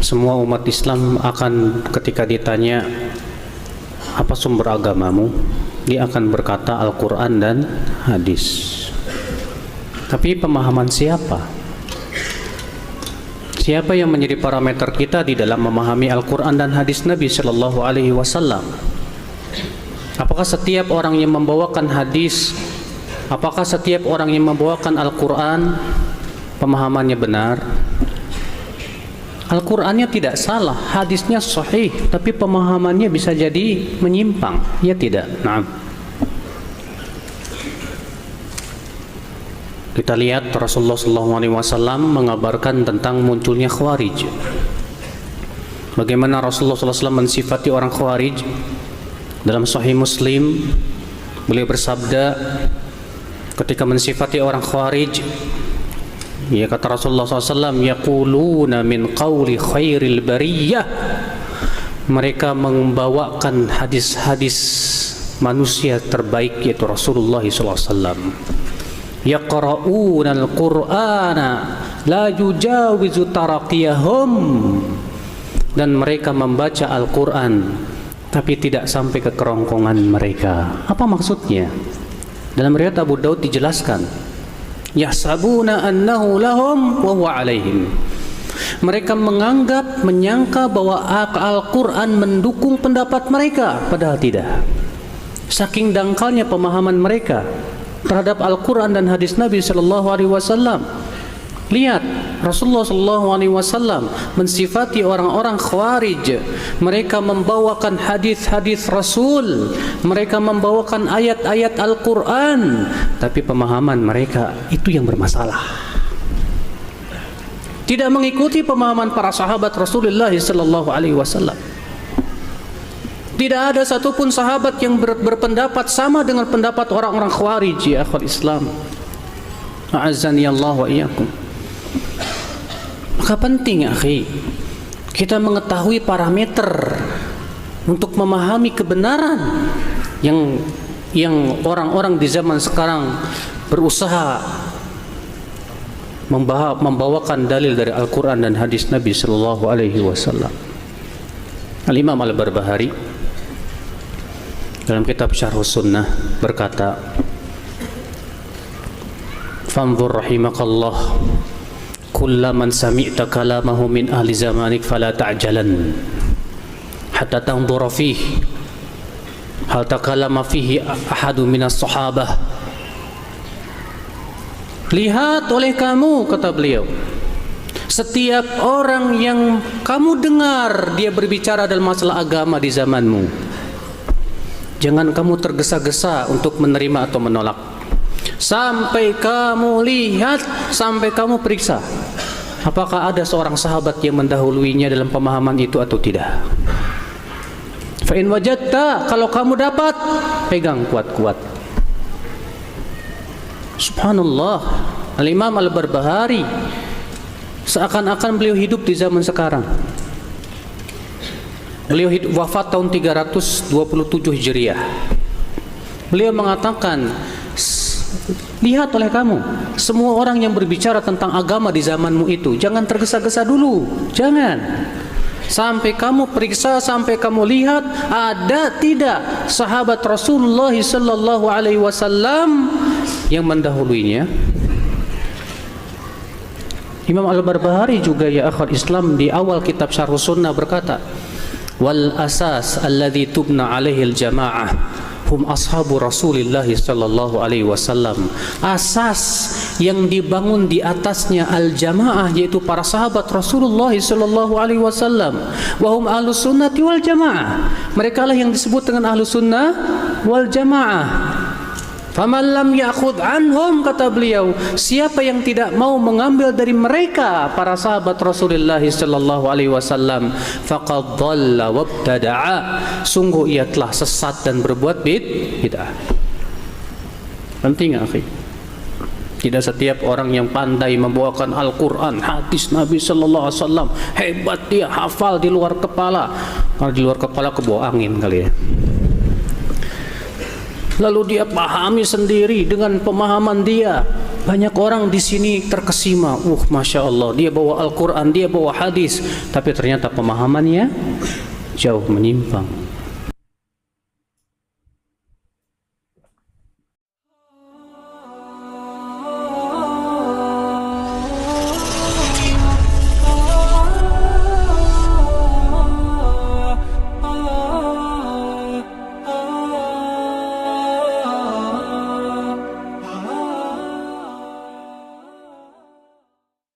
Semua umat Islam akan ketika ditanya apa sumber agamamu, dia akan berkata Al-Quran dan hadis. Tapi pemahaman siapa? Siapa yang menjadi parameter kita di dalam memahami Al-Quran dan hadis Nabi Sallallahu Alaihi Wasallam? Apakah setiap orang yang membawakan hadis, apakah setiap orang yang membawakan Al-Quran pemahamannya benar? Al-Qur'annya tidak salah, hadisnya sahih, tapi pemahamannya bisa jadi menyimpang, ya tidak? Nah, kita lihat Rasulullah SAW mengabarkan tentang munculnya Khawarij. Bagaimana Rasulullah SAW mensifati orang Khawarij? Dalam Sahih Muslim, beliau bersabda ketika mensifati orang Khawarij, ya kata Rasulullah SAW, yaquluna min qawli khairil bariyah, mereka membawakan hadis-hadis manusia terbaik yaitu Rasulullah SAW. Yaqra'una al-Qur'ana la yujawizu taraqiyahum, dan mereka membaca Al-Quran tapi tidak sampai ke kerongkongan mereka. Apa maksudnya? Dalam riwayat Abu Daud dijelaskan, yahsabuna annahu lahum wa huwa alaihim. Mereka menyangka bahwa Al-Quran mendukung pendapat mereka, padahal tidak. Saking dangkalnya pemahaman mereka terhadap Al-Quran dan hadis Nabi Sallallahu Alaihi Wasallam. Lihat, Rasulullah Sallallahu Alaihi Wasallam mensifati orang-orang Khawarij. Mereka membawakan hadis-hadis Rasul, mereka membawakan ayat-ayat Al-Quran, tapi pemahaman mereka itu yang bermasalah. Tidak mengikuti pemahaman para sahabat Rasulullah Sallallahu Alaihi Wasallam. Tidak ada satupun sahabat yang berpendapat sama dengan pendapat orang-orang Khawarij, ya akhwat Islam. A'azzani Allah wa iyyakum. Maka penting, akhi, kita mengetahui parameter untuk memahami kebenaran yang orang-orang di zaman sekarang berusaha membawakan dalil dari Al-Quran dan hadis Nabi Sallallahu Alaihi Wasallam. Al-Imam Al-Barbahari dalam kitab Syarh Sunnah berkata, fanzur rahimakallah kullaman sami'ta kalamahu min ahli zamanik fala ta'jalan hatta tanzura fihi hal takallama fihi ahadu minas sahabah. Lihat oleh kamu, kata beliau, setiap orang yang kamu dengar dia berbicara dalam masalah agama di zamanmu, jangan kamu tergesa-gesa untuk menerima atau menolak, sampai kamu lihat, sampai kamu periksa apakah ada seorang sahabat yang mendahuluinya dalam pemahaman itu atau tidak. Fa in wajadta, kalau kamu dapat, pegang kuat-kuat. Subhanallah, Al-Imam Al-Barbahari seakan-akan beliau hidup di zaman sekarang. Beliau wafat tahun 327 Hijriah. Beliau mengatakan, lihat oleh kamu, semua orang yang berbicara tentang agama di zamanmu itu, jangan tergesa-gesa dulu, jangan. Sampai kamu periksa, sampai kamu lihat ada tidak sahabat Rasulullah sallallahu alaihi wasallam yang mendahuluinya. Imam Al-Barbahari juga, ya akhwat Islam, di awal kitab Syarh Sunnah berkata, wal asas alladhi tubna alaihi al-jama'ah hum ashabu Rasulillah sallallahu alaihi wasallam. Asas yang dibangun di atasnya al-jamaah yaitu para sahabat Rasulullah sallallahu alaihi wasallam. Wa hum ahlus sunnati wal jamaah. Mereka lah yang disebut dengan ahlus sunnah wal jamaah. Faman lam ya'khudh anhum, kata beliau, siapa yang tidak mau mengambil dari mereka para sahabat Rasulullah sallallahu alaihi wasallam, faqad dhalla wabtada'a, sungguh ia telah sesat dan berbuat bid'ah. Penting, akhi. Tidak setiap orang yang pandai membawakan Al-Quran, hadis Nabi sallallahu alaihi wasallam, hebat dia, hafal di luar kepala. Kalau di luar kepala kebawa angin kali ya. Lalu dia pahami sendiri dengan pemahaman dia, Banyak orang di sini terkesima, masya Allah, dia bawa Al-Quran, dia bawa hadis, tapi ternyata pemahamannya jauh menyimpang.